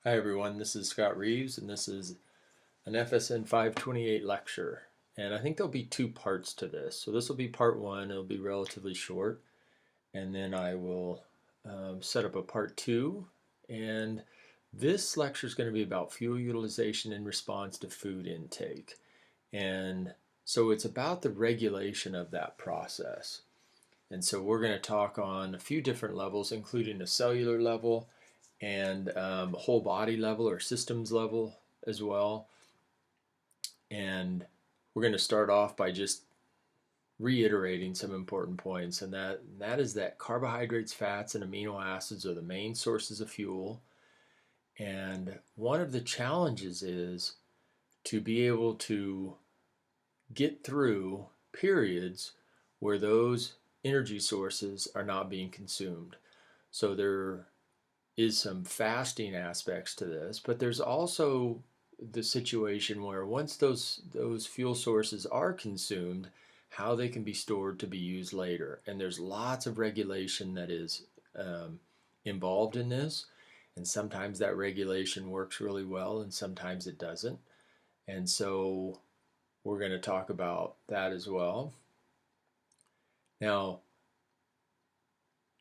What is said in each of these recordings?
Hi everyone, this is Scott Reeves and this is an FSN 528 lecture. And I think there'll be two parts to this. So this will be part one, it'll be relatively short. And then I will set up a part two. And this lecture is going to be about fuel utilization in response to food intake. And so it's about the regulation of that process. And so we're going to talk on a few different levels, including the cellular level and whole body level or systems level as well. And we're going to start off by just reiterating some important points, and that is that carbohydrates, fats, and amino acids are the main sources of fuel. And one of the challenges is to be able to get through periods where those energy sources are not being consumed. So there is some fasting aspects to this, but there's also the situation where once those fuel sources are consumed, how they can be stored to be used later. And there's lots of regulation that is involved in this, and sometimes that regulation works really well and sometimes it doesn't. And so we're going to talk about that as well. Now,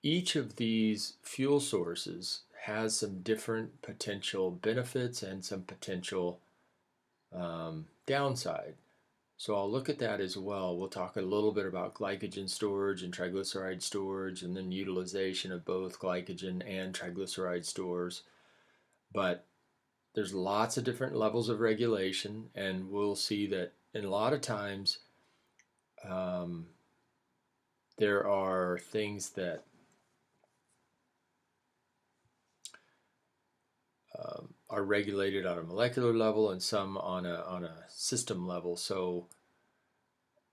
each of these fuel sources has some different potential benefits and some potential downside. So I'll look at that as well. We'll talk a little bit about glycogen storage and triglyceride storage, and then utilization of both glycogen and triglyceride stores. But there's lots of different levels of regulation, and we'll see that in a lot of times there are things that are regulated on a molecular level and some on a system level. So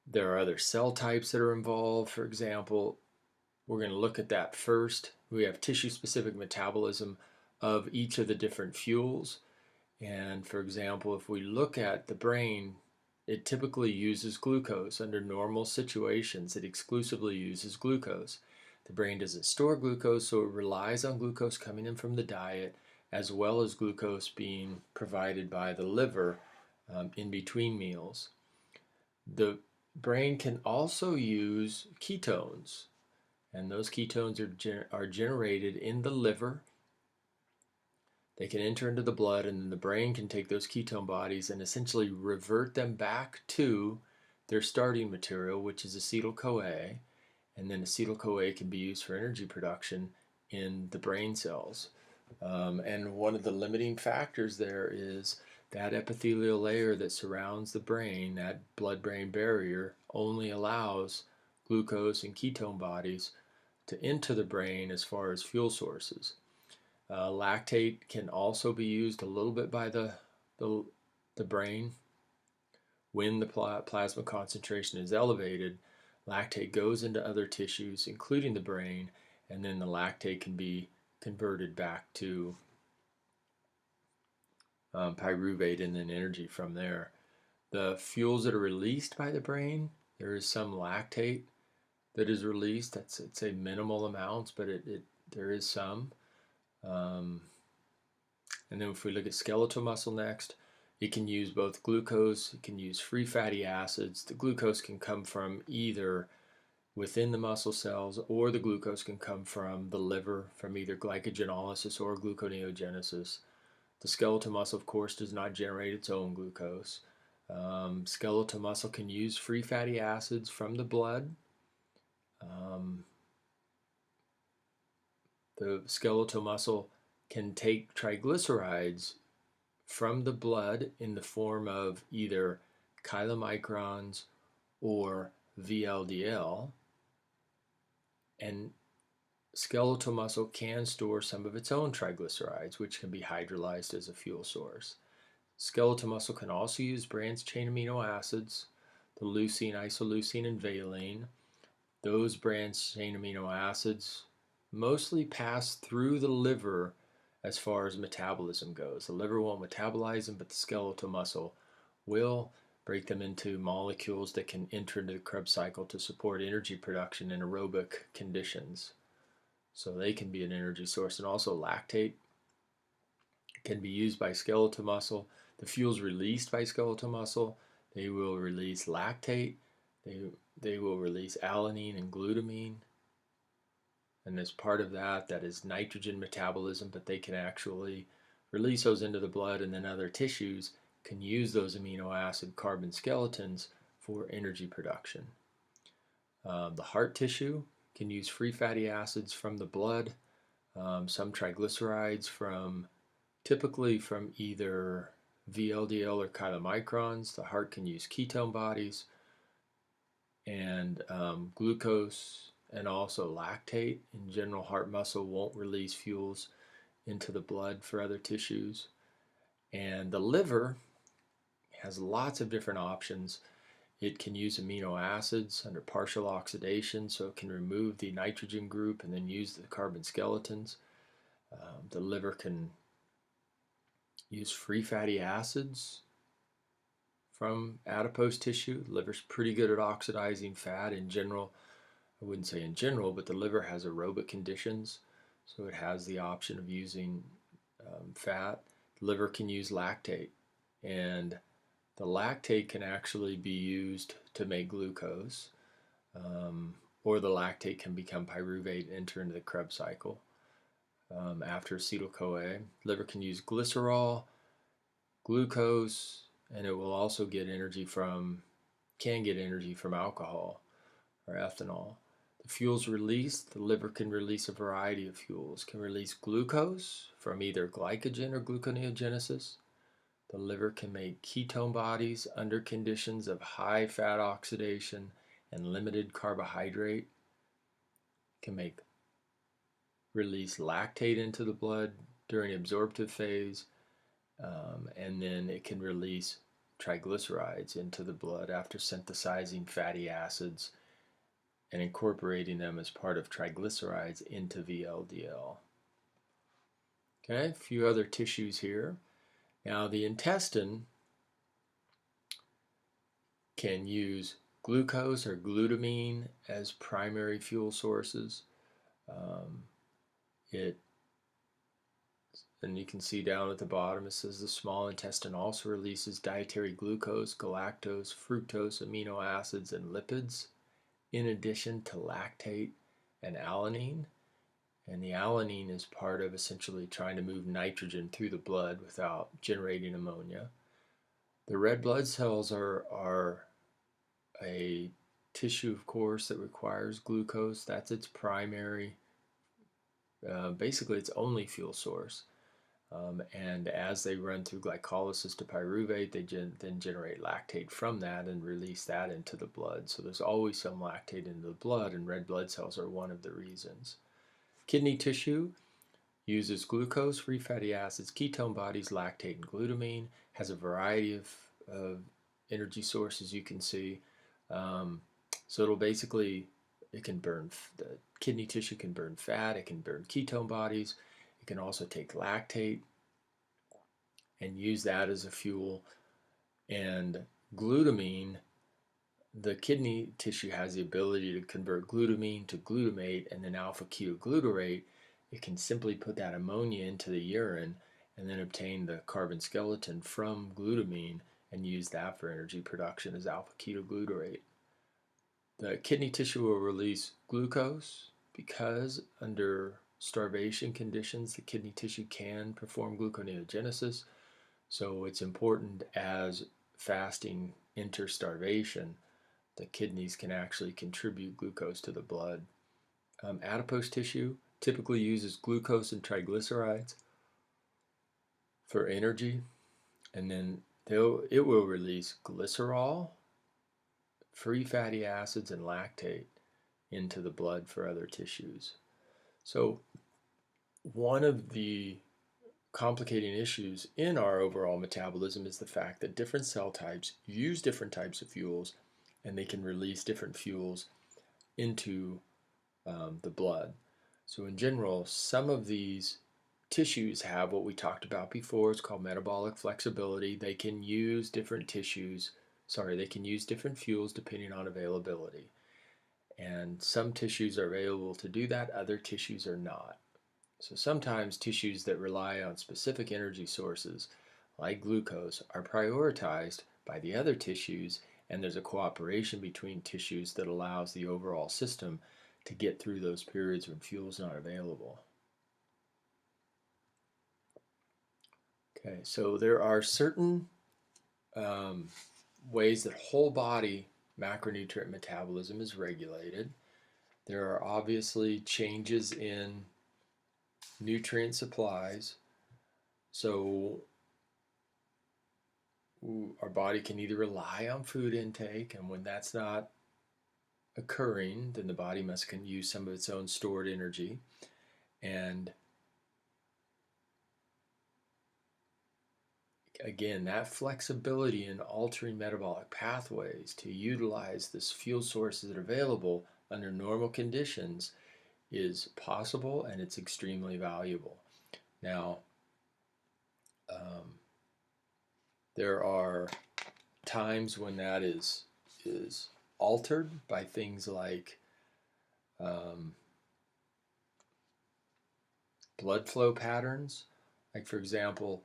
there are other cell types that are involved. For example, we're going to look at that first. We have tissue-specific metabolism of each of the different fuels. And for example, if we look at the brain, it typically uses glucose. Under normal situations, it exclusively uses glucose. The brain doesn't store glucose, so it relies on glucose coming in from the diet, as well as glucose being provided by the liver in between meals. The brain can also use ketones, and those ketones are generated in the liver. They can enter into the blood, and then the brain can take those ketone bodies and essentially revert them back to their starting material, which is acetyl-CoA, and then acetyl-CoA can be used for energy production in the brain cells. And one of the limiting factors there is that epithelial layer that surrounds the brain, that blood-brain barrier, only allows glucose and ketone bodies to enter the brain as far as fuel sources. Lactate can also be used a little bit by the brain. When the plasma concentration is elevated, lactate goes into other tissues, including the brain, and then the lactate can be converted back to pyruvate and then energy from there. The fuels that are released by the brain, there is some lactate that is released. It's a minimal amounts, but there is some. And then if we look at skeletal muscle next, it can use both glucose, it can use free fatty acids. The glucose can come from either within the muscle cells, or the glucose can come from the liver, from either glycogenolysis or gluconeogenesis. The skeletal muscle, of course, does not generate its own glucose. Skeletal muscle can use free fatty acids from the blood. The skeletal muscle can take triglycerides from the blood in the form of either chylomicrons or VLDL, and skeletal muscle can store some of its own triglycerides, which can be hydrolyzed as a fuel source. Skeletal muscle can also use branched chain amino acids, the leucine, isoleucine, and valine. Those branched chain amino acids mostly pass through the liver as far as metabolism goes. The liver won't metabolize them, but the skeletal muscle will break them into molecules that can enter into the Krebs cycle to support energy production in aerobic conditions. So they can be an energy source. And also lactate can be used by skeletal muscle. The fuels released by skeletal muscle, they will release lactate, they will release alanine and glutamine. And as part of that, that is nitrogen metabolism, but they can actually release those into the blood, and then other tissues can use those amino acid carbon skeletons for energy production. The heart tissue can use free fatty acids from the blood, some triglycerides typically from either VLDL or chylomicrons. The heart can use ketone bodies and glucose and also lactate. In general, heart muscle won't release fuels into the blood for other tissues. And the liver has lots of different options. It can use amino acids under partial oxidation, so it can remove the nitrogen group and then use the carbon skeletons. The liver can use free fatty acids from adipose tissue. The liver's pretty good at oxidizing fat in general. I wouldn't say in general, but the liver has aerobic conditions, so it has the option of using fat. The liver can use lactate, and the lactate can actually be used to make glucose, or the lactate can become pyruvate and enter into the Krebs cycle after acetyl-CoA. Liver can use glycerol, glucose, and it will also get energy from alcohol or ethanol. The fuels released, the liver can release a variety of fuels. It can release glucose from either glycogen or gluconeogenesis. The liver can make ketone bodies under conditions of high fat oxidation and limited carbohydrate. It can release lactate into the blood during absorptive phase, and then it can release triglycerides into the blood after synthesizing fatty acids and incorporating them as part of triglycerides into VLDL. Okay, a few other tissues here. Now, the intestine can use glucose or glutamine as primary fuel sources. And you can see down at the bottom it says the small intestine also releases dietary glucose, galactose, fructose, amino acids, and lipids, in addition to lactate and alanine. And the alanine is part of essentially trying to move nitrogen through the blood without generating ammonia. The red blood cells are a tissue, of course, that requires glucose. That's its primary, basically its only fuel source. And as they run through glycolysis to pyruvate, they then generate lactate from that and release that into the blood. So there's always some lactate in the blood, and red blood cells are one of the reasons. Kidney tissue uses glucose, free fatty acids, ketone bodies, lactate, and glutamine. Has a variety of energy sources you can see. So it can burn, the kidney tissue can burn fat, it can burn ketone bodies, it can also take lactate and use that as a fuel. And glutamine, the kidney tissue has the ability to convert glutamine to glutamate and then alpha-ketoglutarate. It can simply put that ammonia into the urine and then obtain the carbon skeleton from glutamine and use that for energy production as alpha-ketoglutarate. The kidney tissue will release glucose because under starvation conditions, the kidney tissue can perform gluconeogenesis. So it's important as fasting enters starvation, the kidneys can actually contribute glucose to the blood. Adipose tissue typically uses glucose and triglycerides for energy, and then it will release glycerol, free fatty acids, and lactate into the blood for other tissues. So one of the complicating issues in our overall metabolism is the fact that different cell types use different types of fuels, and they can release different fuels into the blood. So in general, some of these tissues have what we talked about before. It's called metabolic flexibility. They can use different fuels depending on availability. And some tissues are able to do that, other tissues are not. So sometimes tissues that rely on specific energy sources, like glucose, are prioritized by the other tissues, and there's a cooperation between tissues that allows the overall system to get through those periods when fuel is not available. Okay, so there are certain ways that whole body macronutrient metabolism is regulated. There are obviously changes in nutrient supplies. So our body can either rely on food intake, and when that's not occurring, then the body must can use some of its own stored energy. And again, that flexibility in altering metabolic pathways to utilize the fuel sources that are available under normal conditions is possible, and it's extremely valuable. Now, there are times when that is altered by things like blood flow patterns. Like, for example,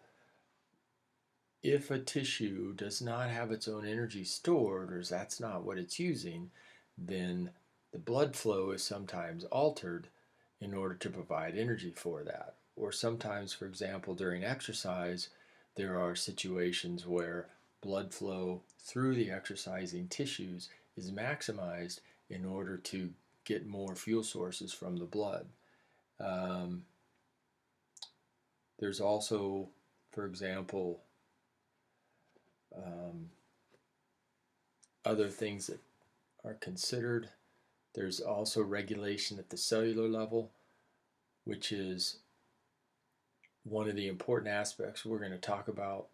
if a tissue does not have its own energy stored, or that's not what it's using, then the blood flow is sometimes altered in order to provide energy for that. Or sometimes, for example, during exercise, there are situations where blood flow through the exercising tissues is maximized in order to get more fuel sources from the blood. There's also, for example, other things that are considered. There's also regulation at the cellular level, which is one of the important aspects we're going to talk about.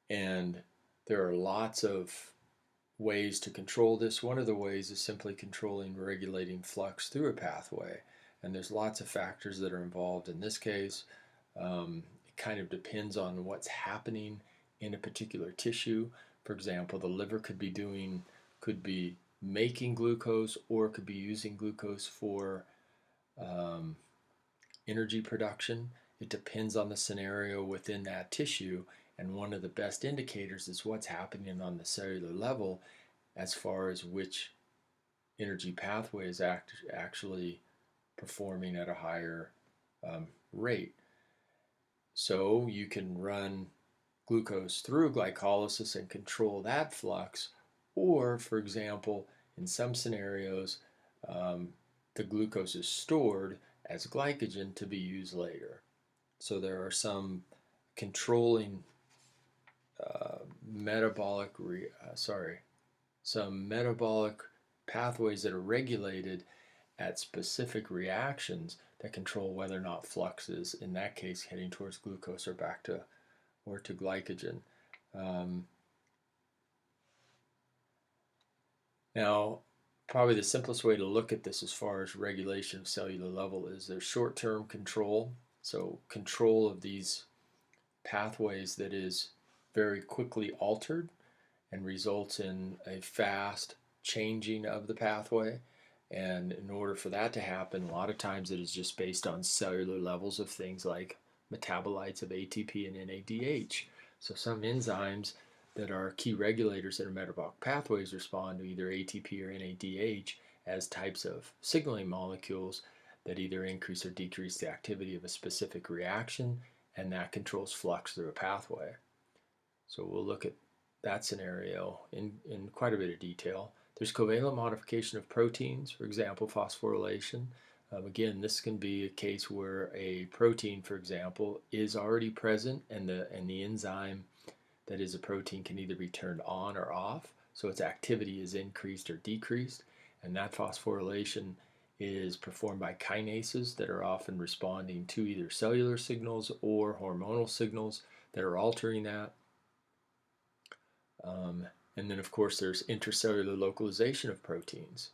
And there are lots of ways to control this. One of the ways is simply controlling regulating flux through a pathway. And there's lots of factors that are involved in this case. It kind of depends on what's happening in a particular tissue. For example, the liver could be making glucose, or could be using glucose for energy production. It depends on the scenario within that tissue, and one of the best indicators is what's happening on the cellular level as far as which energy pathway is actually performing at a higher rate. So you can run glucose through glycolysis and control that flux, or, for example, in some scenarios, the glucose is stored as glycogen to be used later. So there are some controlling some metabolic pathways that are regulated at specific reactions that control whether or not flux is, in that case, heading towards glucose or back to glycogen. Now, probably the simplest way to look at this as far as regulation of cellular level is there's short-term control. So control of these pathways that is very quickly altered and results in a fast changing of the pathway. And in order for that to happen, a lot of times it is just based on cellular levels of things like metabolites of ATP and NADH. So some enzymes that are key regulators in our metabolic pathways respond to either ATP or NADH as types of signaling molecules that either increase or decrease the activity of a specific reaction, and that controls flux through a pathway. So we'll look at that scenario in quite a bit of detail. There's covalent modification of proteins, for example, phosphorylation. Again, this can be a case where a protein, for example, is already present, and the enzyme that is a protein can either be turned on or off, so its activity is increased or decreased, and that phosphorylation is performed by kinases that are often responding to either cellular signals or hormonal signals that are altering that. And then, of course, there's intracellular localization of proteins.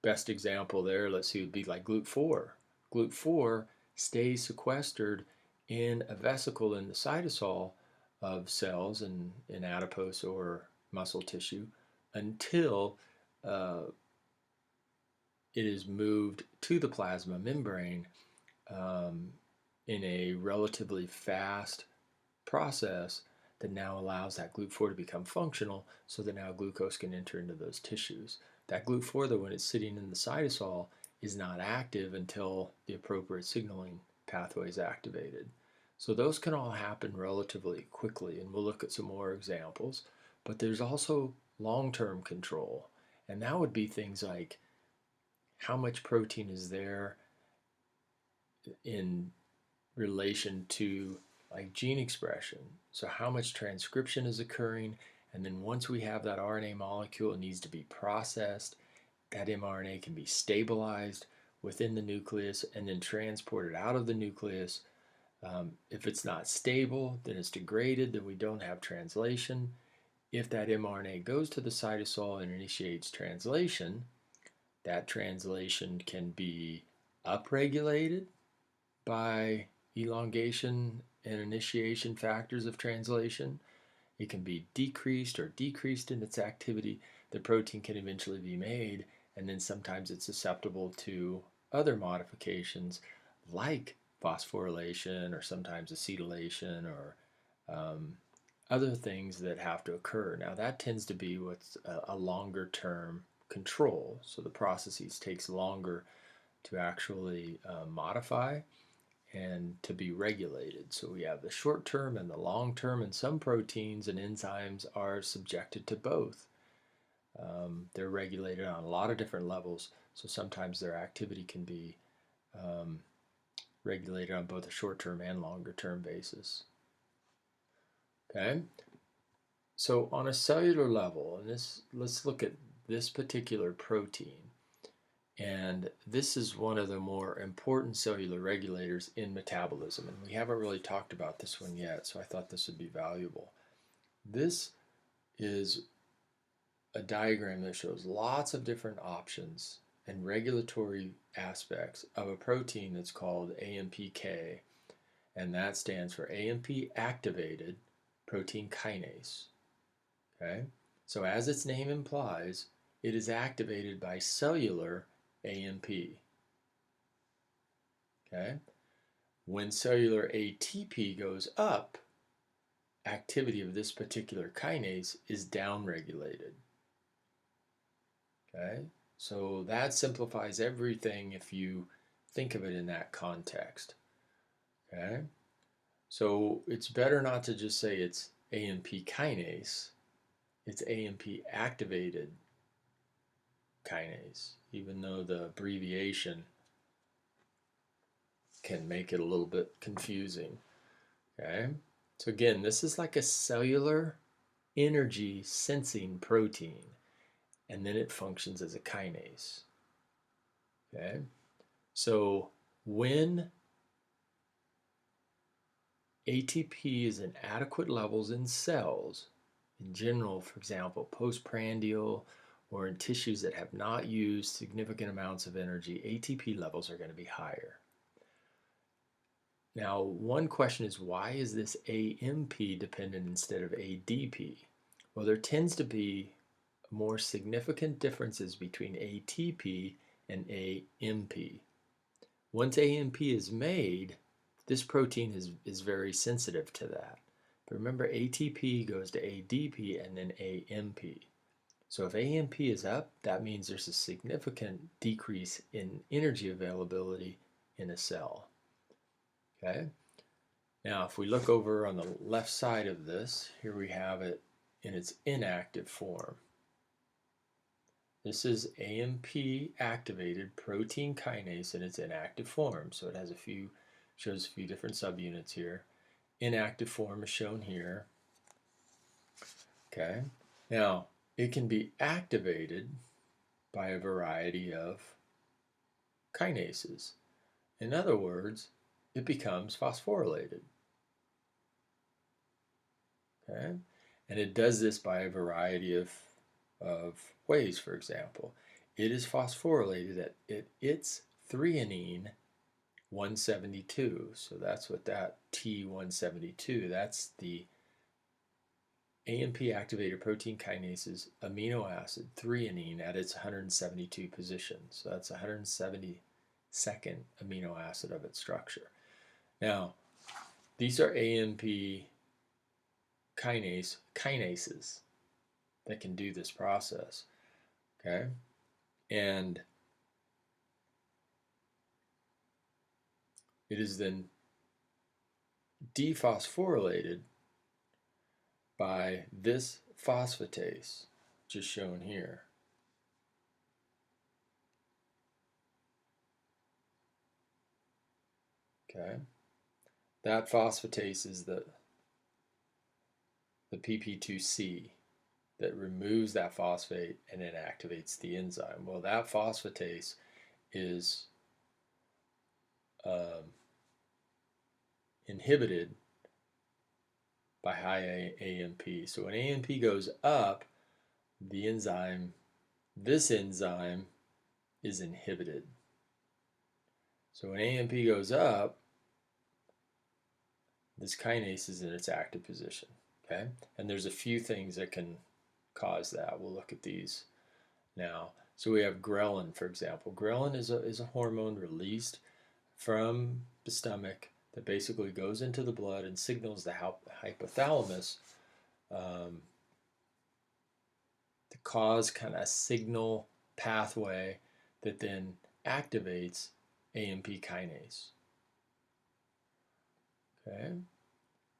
Best example there, let's see, would be like GLUT4. GLUT4 stays sequestered in a vesicle in the cytosol of cells in adipose or muscle tissue until it is moved to the plasma membrane in a relatively fast process that now allows that GLUT4 to become functional so that now glucose can enter into those tissues. That GLUT4, though, when it's sitting in the cytosol, is not active until the appropriate signaling pathway is activated. So those can all happen relatively quickly, and we'll look at some more examples. But there's also long-term control, and that would be things like how much protein is there in relation to like gene expression. So how much transcription is occurring, and then once we have that RNA molecule, it needs to be processed. That mRNA can be stabilized within the nucleus and then transported out of the nucleus. If it's not stable, then it's degraded, then we don't have translation. If that mRNA goes to the cytosol and initiates translation, that translation can be upregulated by elongation and initiation factors of translation. It can be decreased or decreased in its activity. The protein can eventually be made, and then sometimes it's susceptible to other modifications like phosphorylation or sometimes acetylation or other things that have to occur. Now that tends to be what's a longer term control. So the processes takes longer to actually modify and to be regulated. So we have the short term and the long term, and some proteins and enzymes are subjected to both. They're regulated on a lot of different levels, so sometimes their activity can be regulated on both a short term and longer term basis. Okay, so on a cellular level, and let's look at this particular protein. And this is one of the more important cellular regulators in metabolism. And we haven't really talked about this one yet, so I thought this would be valuable. This is a diagram that shows lots of different options and regulatory aspects of a protein that's called AMPK, and that stands for AMP activated protein kinase. Okay? So as its name implies, it is activated by cellular AMP. Okay? When cellular ATP goes up, activity of this particular kinase is downregulated. Okay? So that simplifies everything if you think of it in that context. Okay? So it's better not to just say it's AMP kinase, it's AMP activated kinase, even though the abbreviation can make it a little bit confusing. Okay? So again, this is like a cellular energy sensing protein, and then it functions as a kinase. Okay? So when ATP is in adequate levels in cells, in general, for example, postprandial or in tissues that have not used significant amounts of energy, ATP levels are going to be higher. Now, one question is, why is this AMP dependent instead of ADP? Well, there tends to be more significant differences between ATP and AMP. Once AMP is made, this protein is very sensitive to that. But remember, ATP goes to ADP and then AMP. So if AMP is up, that means there's a significant decrease in energy availability in a cell. Okay? Now, if we look over on the left side of this, here we have it in its inactive form. This is AMP activated protein kinase in its inactive form. So it has shows a few different subunits here. Inactive form is shown here. Okay. Now, it can be activated by a variety of kinases. In other words, it becomes phosphorylated. Okay? And it does this by a variety of ways. For example, it is phosphorylated at its threonine 172. So that's what that T172, that's the AMP activated protein kinase's amino acid threonine at its 172 position. So that's 172nd amino acid of its structure. Now, these are AMP kinases that can do this process. Okay? And it is then dephosphorylated by this phosphatase, just shown here. Okay? That phosphatase is the PP2C that removes that phosphate and then activates the enzyme. Well, that phosphatase is inhibited by high AMP. So when AMP goes up, this enzyme is inhibited. So when AMP goes up, this kinase is in its active position. Okay, and there's a few things that can cause that. We'll look at these now. So we have ghrelin, for example. Ghrelin is a hormone released from the stomach that basically goes into the blood and signals the hypothalamus to cause kind of a signal pathway that then activates AMP kinase. Okay.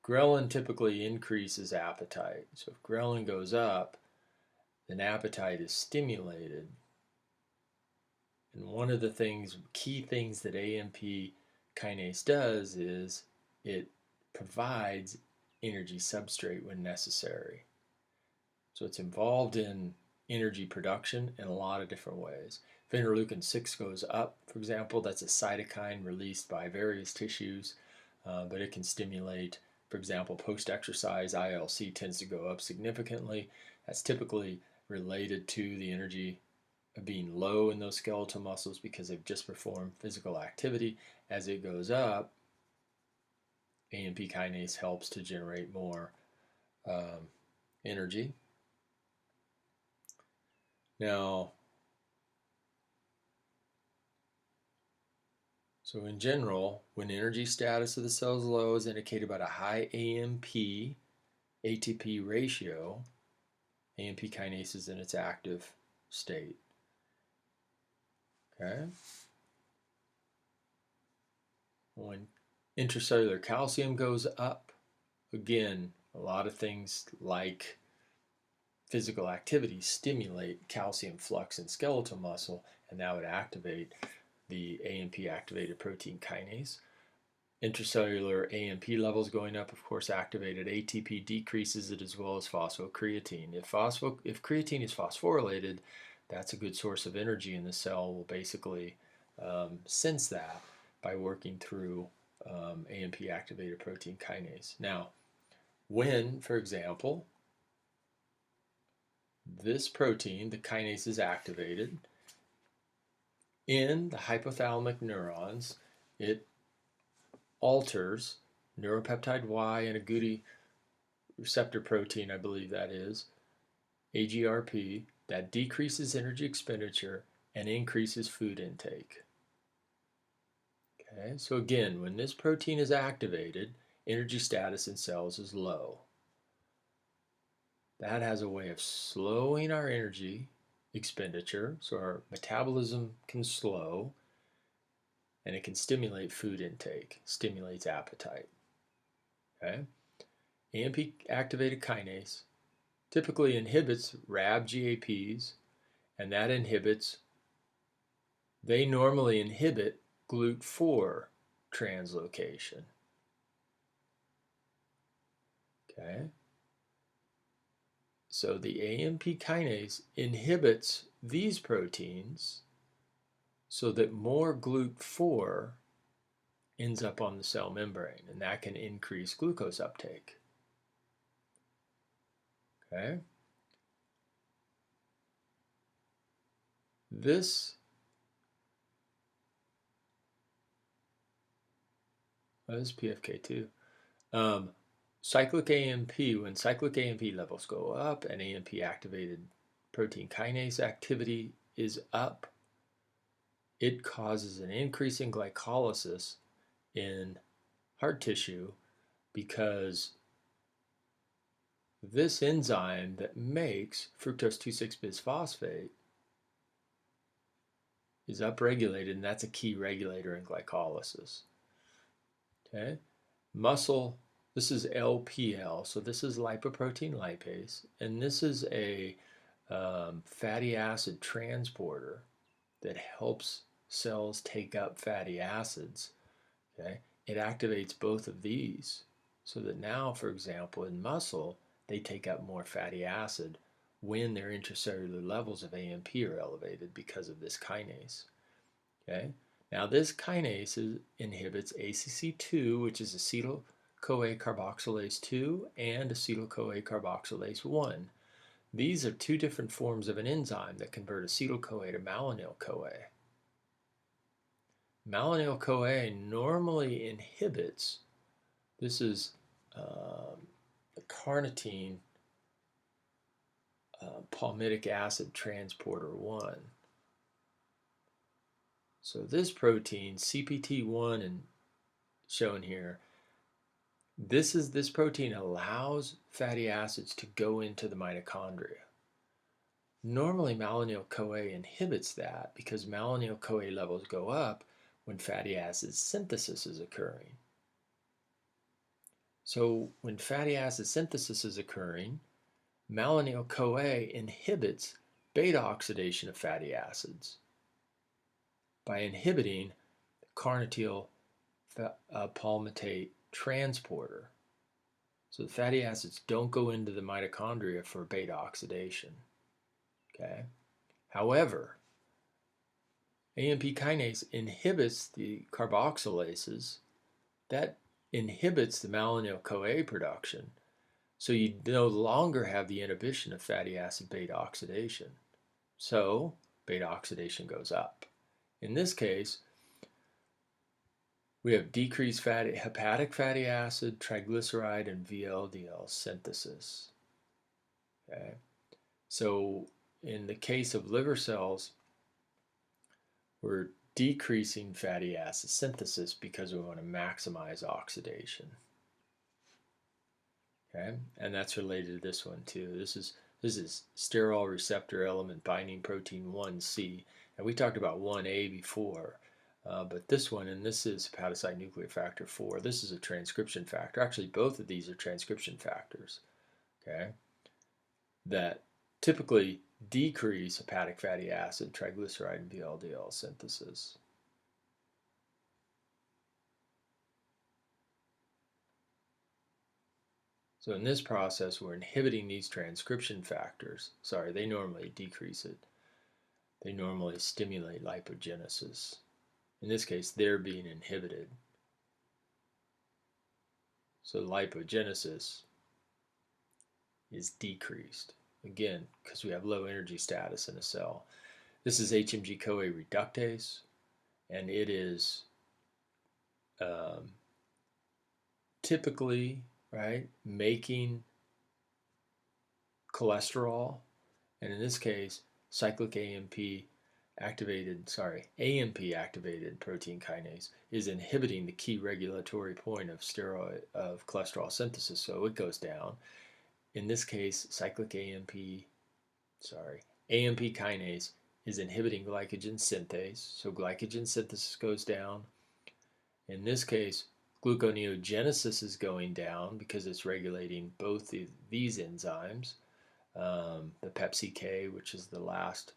Ghrelin typically increases appetite. So if ghrelin goes up, then appetite is stimulated. And one of the key things that AMP kinase does is it provides energy substrate when necessary. So it's involved in energy production in a lot of different ways. If interleukin 6 goes up, for example, that's a cytokine released by various tissues, but it can stimulate, for example, post-exercise. IL-C tends to go up significantly. That's typically related to the energy of being low in those skeletal muscles because they've just performed physical activity. As it goes up, AMP kinase helps to generate more energy. Now, so in general, when energy status of the cell is low is indicated by a high AMP ATP ratio, AMP kinase is in its active state. Okay. When intracellular calcium goes up, again, a lot of things like physical activity stimulate calcium flux in skeletal muscle, and that would activate the AMP activated protein kinase. Intracellular AMP levels going up, of course, activated ATP decreases it, as well as phosphocreatine. If creatine is phosphorylated, that's a good source of energy, and the cell will basically sense that by working through AMP activated protein kinase. Now, when, for example, this protein, the kinase, is activated in the hypothalamic neurons, it alters neuropeptide Y and agouti receptor protein, I believe that is, AGRP, that decreases energy expenditure and increases food intake. Okay, so again, when this protein is activated, energy status in cells is low. That has a way of slowing our energy expenditure, so our metabolism can slow, and it can stimulate food intake, stimulates appetite. Okay? AMP activated kinase typically inhibits RAB-GAPs, and they normally inhibit GLUT4 translocation. Okay? So the AMP kinase inhibits these proteins so that more GLUT4 ends up on the cell membrane, and that can increase glucose uptake. Okay? This is PFK2. cyclic AMP, when cyclic AMP levels go up and AMP activated protein kinase activity is up, it causes an increase in glycolysis in heart tissue because this enzyme that makes fructose 2,6-bisphosphate is upregulated, and that's a key regulator in glycolysis. Okay, muscle, this is LPL, so this is lipoprotein lipase, and this is a fatty acid transporter that helps cells take up fatty acids. Okay, it activates both of these so that now, for example, in muscle, they take up more fatty acid when their intracellular levels of AMP are elevated because of this kinase. Okay, now this kinase inhibits ACC2, which is acetyl-CoA carboxylase 2 and acetyl-CoA carboxylase 1. These are two different forms of an enzyme that convert acetyl-CoA to malonyl-CoA. Malonyl-CoA normally inhibits, this is the carnitine palmitic acid transporter 1. So this protein, CPT1 and shown here, this protein allows fatty acids to go into the mitochondria. Normally malonyl-CoA inhibits that because malonyl-CoA levels go up when fatty acid synthesis is occurring. So when fatty acid synthesis is occurring, malonyl-CoA inhibits beta oxidation of fatty acids by inhibiting the carnitine palmitate transporter. So the fatty acids don't go into the mitochondria for beta oxidation. Okay. However, AMP kinase inhibits the carboxylases that inhibits the malonyl-CoA production, so you no longer have the inhibition of fatty acid beta oxidation. So beta oxidation goes up. In this case, we have decreased hepatic fatty acid, triglyceride, and VLDL synthesis. Okay, so in the case of liver cells, we're decreasing fatty acid synthesis because we want to maximize oxidation. Okay, and that's related to this one too. This is sterol receptor element binding protein 1C, and we talked about 1A before, but this one, and this is hepatocyte nuclear factor 4. This is a transcription factor. Actually, both of these are transcription factors. Okay, that typically decrease hepatic fatty acid, triglyceride, and VLDL synthesis. So in this process, we're inhibiting these transcription factors. Sorry, they normally decrease it. They normally stimulate lipogenesis. In this case, they're being inhibited. So lipogenesis is decreased. Again, because we have low energy status in a cell. This is HMG-CoA reductase, and it is typically, right, making cholesterol, and in this case, cyclic AMP activated protein kinase is inhibiting the key regulatory point of cholesterol synthesis, so it goes down. In this case, AMP kinase is inhibiting glycogen synthase, so glycogen synthesis goes down. In this case, gluconeogenesis is going down because it's regulating both these enzymes. The PepCK, which is the last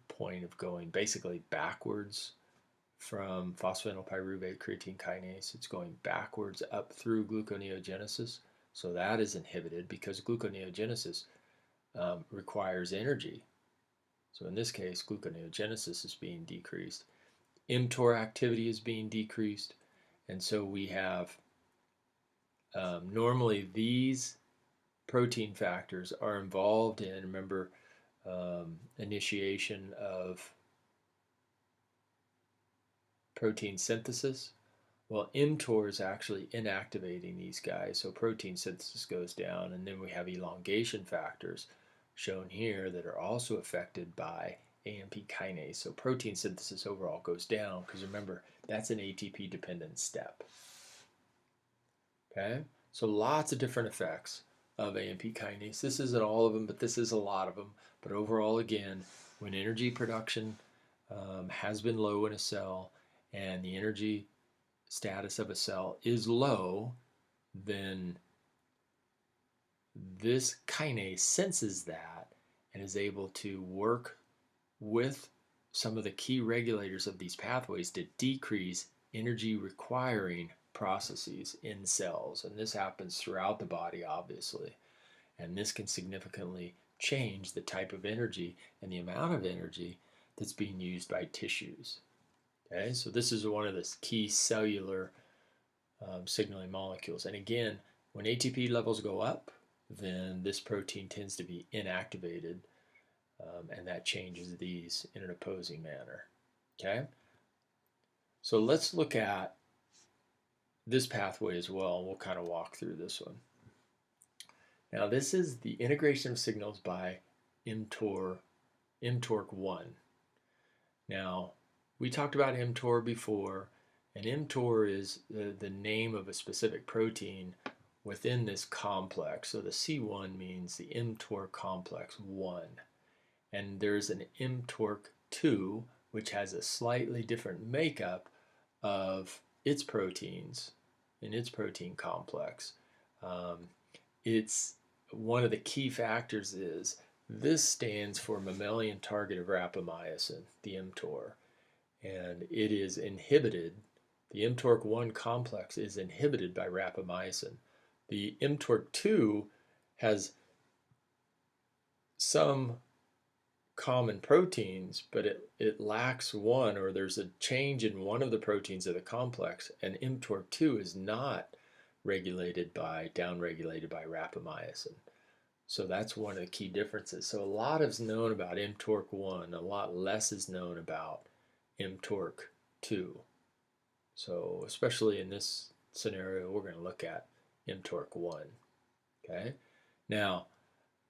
point of going basically backwards from phosphatidylpyruvate creatine kinase. It's going backwards up through gluconeogenesis. So that is inhibited because gluconeogenesis requires energy. So in this case, gluconeogenesis is being decreased. mTOR activity is being decreased. And so we have normally these protein factors are involved in, remember, initiation of protein synthesis. Well, mTOR is actually inactivating these guys, so protein synthesis goes down, and then we have elongation factors shown here that are also affected by AMP kinase. So protein synthesis overall goes down because remember, that's an ATP dependent step. Okay, so lots of different effects of AMP kinase. This isn't all of them, but this is a lot of them. But overall, again, when energy production has been low in a cell and the energy status of a cell is low, then this kinase senses that and is able to work with some of the key regulators of these pathways to decrease energy requiring processes in cells. And this happens throughout the body, obviously. And this can significantly change the type of energy and the amount of energy that's being used by tissues. Okay, so this is one of the key cellular signaling molecules. And again, when ATP levels go up, then this protein tends to be inactivated, and that changes these in an opposing manner. Okay, so let's look at this pathway as well, and we'll kind of walk through this one. Now, this is the integration of signals by mTORC1. Now, we talked about mTOR before, and mTOR is the name of a specific protein within this complex. So the C1 means the mTOR complex 1. And there's an mTORC2, which has a slightly different makeup of its proteins in its protein complex. It's one of the key factors is this stands for mammalian target of rapamycin, the mTOR, and it is inhibited. The mTORC1 complex is inhibited by rapamycin. The mTORC2 has some common proteins, but it lacks one, or there's a change in one of the proteins of the complex, and mTORC2 is not downregulated by rapamycin. So that's one of the key differences. So a lot is known about mTORC1, a lot less is known about mTORC2. So especially in this scenario, we're going to look at mTORC1. Okay. Now,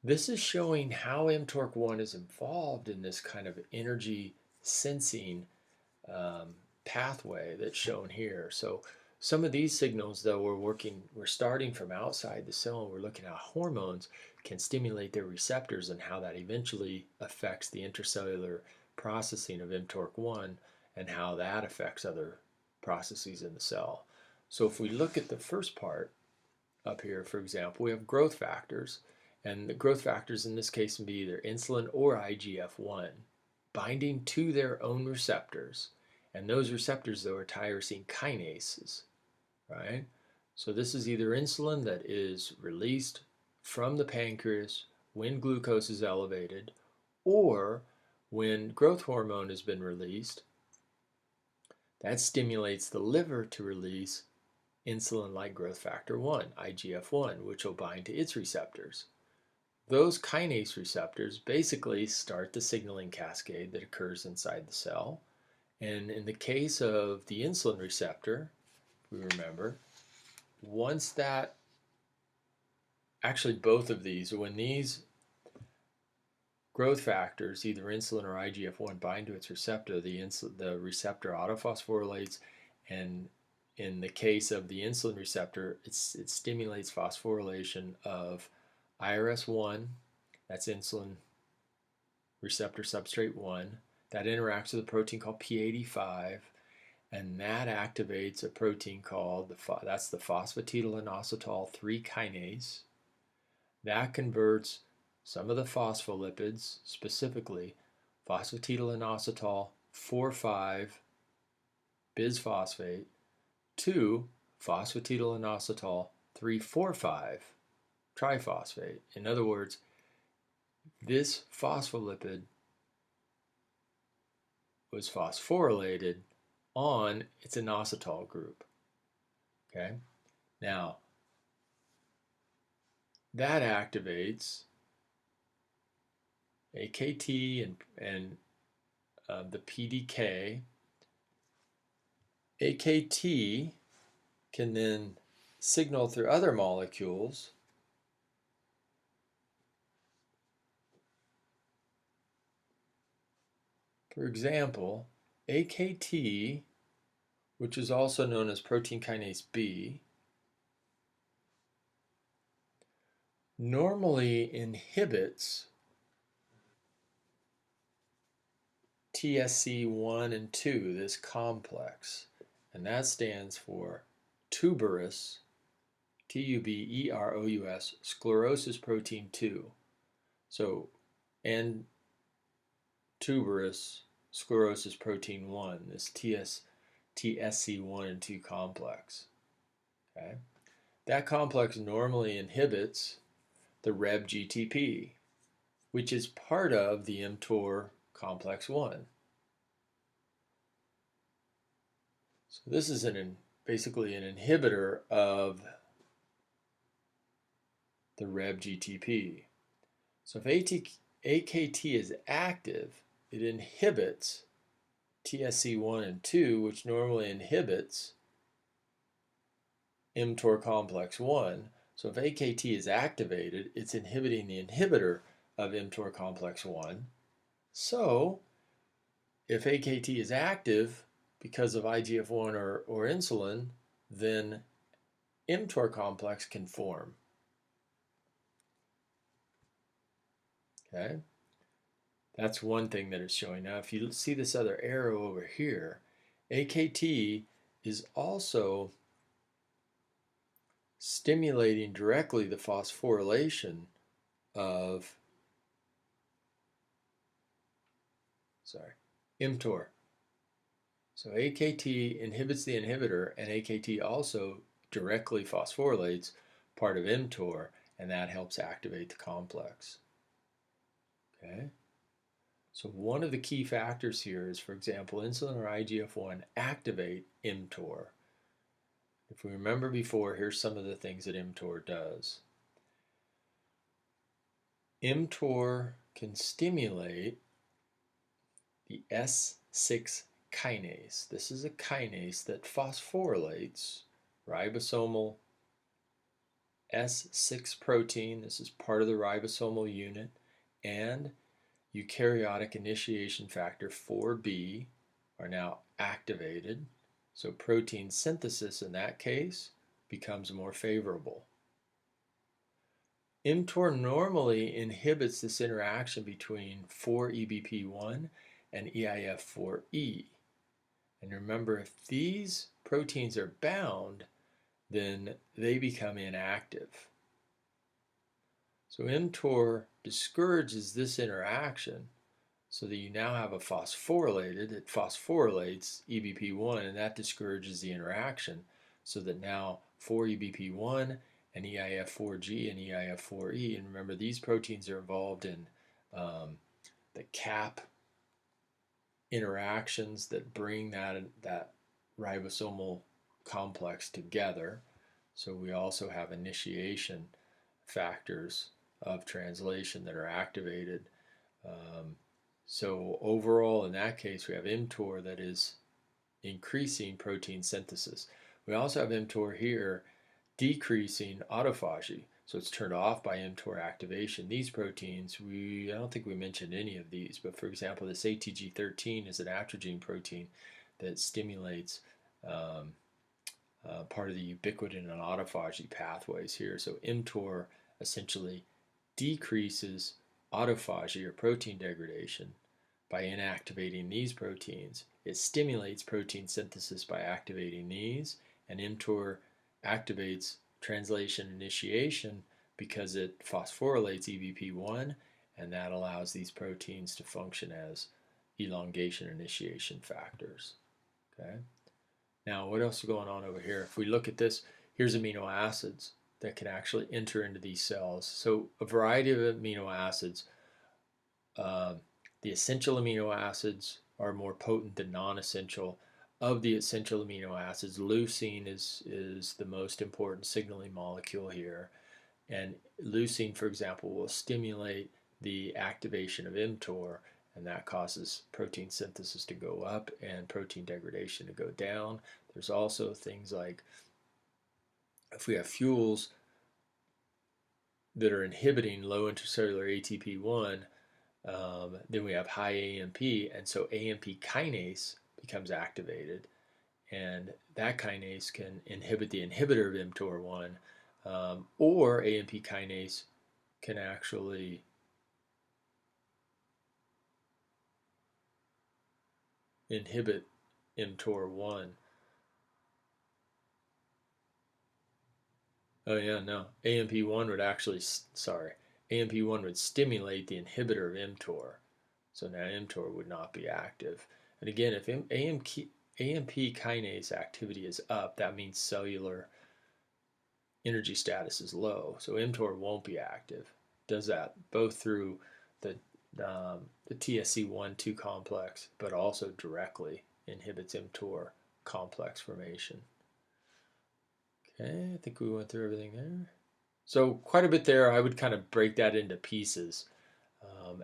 this is showing how mTORC1 is involved in this kind of energy sensing pathway that's shown here. So some of these signals, though, we're starting from outside the cell, and we're looking at hormones can stimulate their receptors and how that eventually affects the intracellular processing of mTORC1 and how that affects other processes in the cell. So if we look at the first part up here, for example, we have growth factors. And the growth factors in this case can be either insulin or IGF-1 binding to their own receptors. And those receptors, though, are tyrosine kinases, right? So this is either insulin that is released from the pancreas when glucose is elevated, or when growth hormone has been released, that stimulates the liver to release insulin-like growth factor 1, IGF-1, which will bind to its receptors. Those kinase receptors basically start the signaling cascade that occurs inside the cell. And in the case of the insulin receptor, we remember, once that, actually both of these, when these growth factors, either insulin or IGF-1, bind to its receptor, the receptor autophosphorylates, and in the case of the insulin receptor, it stimulates phosphorylation of IRS1, that's insulin receptor substrate 1, that interacts with a protein called P85, and that activates a protein called, that's the phosphatidylinositol 3 kinase. That converts some of the phospholipids, specifically phosphatidylinositol 4,5 bisphosphate, to phosphatidylinositol 3,4,5 triphosphate. In other words, this phospholipid was phosphorylated on its inositol group. Okay, now that activates AKT and the PDK. AKT can then signal through other molecules. For example, AKT, which is also known as protein kinase B, normally inhibits TSC1 and 2, this complex, and that stands for tuberous, Tuberous, sclerosis protein 2. So, and tuberous sclerosis protein 1, this TSC1 and 2 complex. Okay? That complex normally inhibits the REB-GTP, which is part of the mTOR complex 1. So this is basically an inhibitor of the REB-GTP. So if AKT is active, it inhibits TSC1 and 2, which normally inhibits mTOR complex 1. So if AKT is activated, it's inhibiting the inhibitor of mTOR complex 1. So if AKT is active because of IGF-1 or insulin, then mTOR complex can form. Okay? That's one thing that it's showing. Now, if you see this other arrow over here, AKT is also stimulating directly the phosphorylation of mTOR. So AKT inhibits the inhibitor, and AKT also directly phosphorylates part of mTOR, and that helps activate the complex. Okay? So one of the key factors here is, for example, insulin or IGF-1 activate mTOR. If we remember before, here's some of the things that mTOR does. mTOR can stimulate the S6 kinase. This is a kinase that phosphorylates ribosomal S6 protein. This is part of the ribosomal unit, and eukaryotic initiation factor 4B are now activated. So protein synthesis in that case becomes more favorable. mTOR normally inhibits this interaction between 4-EBP1 and EIF4E. And remember, if these proteins are bound, then they become inactive. So mTOR discourages this interaction so that you now have a phosphorylated, it phosphorylates EBP1, and that discourages the interaction so that now 4-EBP1 and EIF4G and EIF4E, and remember these proteins are involved in the cap interactions that bring that ribosomal complex together. So we also have initiation factors of translation that are activated. So overall, in that case, we have mTOR that is increasing protein synthesis. We also have mTOR here decreasing autophagy. So it's turned off by mTOR activation. These proteins, I don't think we mentioned any of these, but for example, this ATG13 is an atropine protein that stimulates part of the ubiquitin and autophagy pathways here. So mTOR essentially decreases autophagy or protein degradation by inactivating these proteins. It stimulates protein synthesis by activating these, and mTOR activates translation initiation because it phosphorylates EBP1, and that allows these proteins to function as elongation initiation factors. Okay. Now, what else is going on over here? If we look at this, here's amino acids that can actually enter into these cells. So a variety of amino acids. The essential amino acids are more potent than non-essential. Of the essential amino acids, leucine is the most important signaling molecule here. And leucine, for example, will stimulate the activation of mTOR, and that causes protein synthesis to go up and protein degradation to go down. There's also things like if we have fuels that are inhibiting low intracellular ATP1, then we have high AMP, and so AMP kinase becomes activated, and that kinase can inhibit the inhibitor of mTOR1, or AMP kinase can actually inhibit mTOR1. Oh yeah, no. AMP1 would actually, sorry, AMP1 would stimulate the inhibitor of mTOR. So now mTOR would not be active. And again, if AMP kinase activity is up, that means cellular energy status is low. So mTOR won't be active. Does that both through the the TSC1-2 complex, but also directly inhibits mTOR complex formation. Okay, I think we went through everything there. So quite a bit there. I would kind of break that into pieces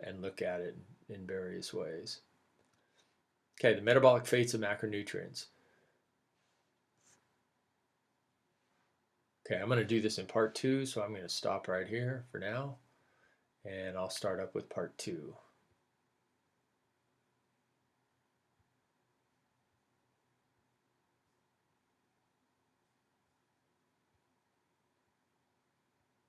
and look at it in various ways. Okay, the metabolic fates of macronutrients. Okay, I'm going to do this in part 2, so I'm going to stop right here for now, and I'll start up with part 2.